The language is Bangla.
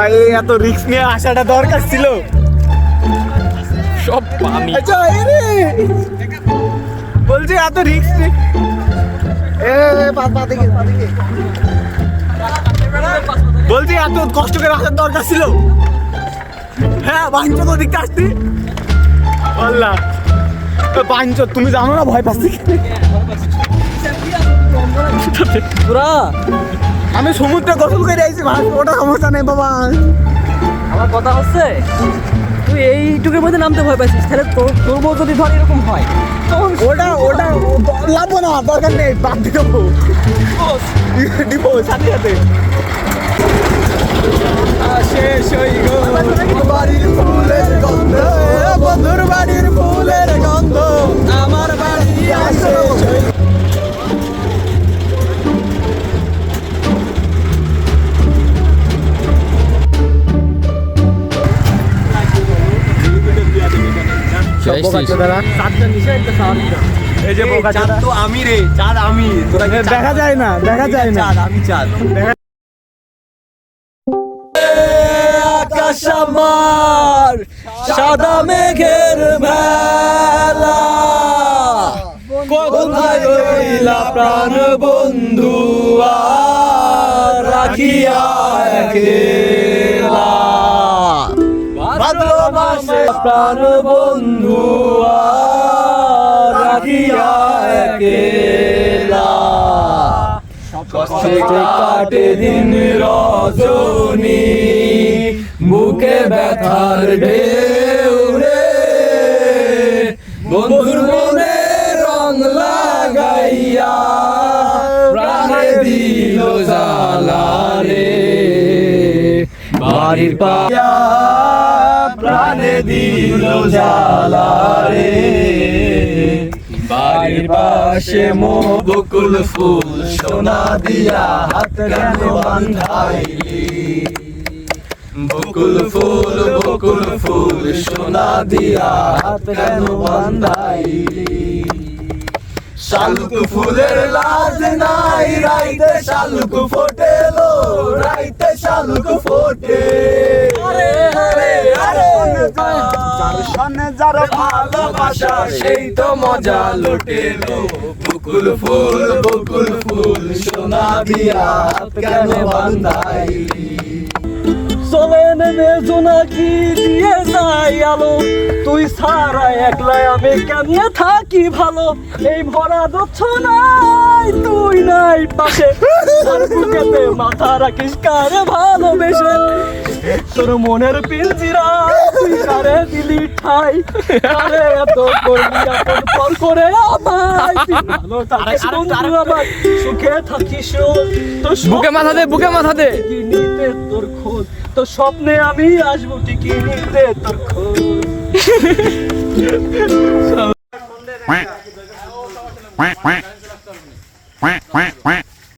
ভাই এত রিস্ক নিয়ে আসাটা দরকার ছিল। সব পানি। বলছি এত রিস্ক বলছি এত কষ্ট করে আসার দরকার ছিল। হ্যাঁ বাঞ্চ তো দিকটা আসতি বললা বাঞ্চ, তুমি জানো না ভয় পাচ্ছি পুরা আমি সমুদ্রে গোসল করে আইছি ভাই, ওটা সমস্যা নেই বাবা। আমার কথা হচ্ছে তুই এইটুকুর মধ্যে নামতে ভয় পাচ্ছিস, তাহলে তোর বউ যদি ধর এরকম হয় তখন ওটা লাগবো না, দরকার নেই, বাদ দিয়ে দেবো দিব সাথে সাথে। শেষ হই গো বাড়ির ফুলের গন্ধ, বন্ধুর বাড়ির ফুলের গন্ধ, আমার বাড়ি আসে দেখা যায় না, দেখা যায় না। আমি চাঁদ আকাশ আমার সাদা মেঘের মেলা, কোথায় রইলা প্রাণ বন্ধু আর রাখিয়া একলা, ভালোবাসে প্রাণ বন্ধু আর রাখিয়া একলা, কষ্টে কাটে দিন রজনী, বুকে ব্যথার ঢেউ রে, বন্ধুর মনে রং লাগাইয়া প্রাণে দিল জ্বালা রে, বাড়ির পায়া প্রাণে দিল জ্বালা রে, বাড়ির পাশে বকুল ফুল সোনা দিয়া হাত কেন বান্ধাইলি, বকুল ফুল সোনা দিয়া হাত কেন বান্ধাইলি, শালুক ফুলের লাজ নাই রাইতে শালুক ফোটেলো, রাইতে শালুক ফোটে, আরে আরে আরে যার সনে যার ভালোবাসা সেই তো মজা লুটেলো, বকুল ফুল সোনা দিয়া হাত কেন বান্ধাইলি, চলে নেমে জোনাকি দিয়ে যাই আলো, তুই সারা একলাই আমি কেমনে থাকি ভালো, এই ভরা দচ্ছ নাই তুই নাই পাশে, আর বুকেতে মাথা রাখিস কারে ভালোবেসে, তোর মনের পিঞ্জিরা তুই কারে দিলি ঠাই, কারে এত করলি আপন পর করে আমায়, ভালো থাকিস বন্ধু আমার, সুখে থাকিস তোর বুকে মাথা দে কি নিতে তোর খোঁজ, তো স্বপ্নে আমি আসবো ঠিকই নিতে তোর খোঁজ।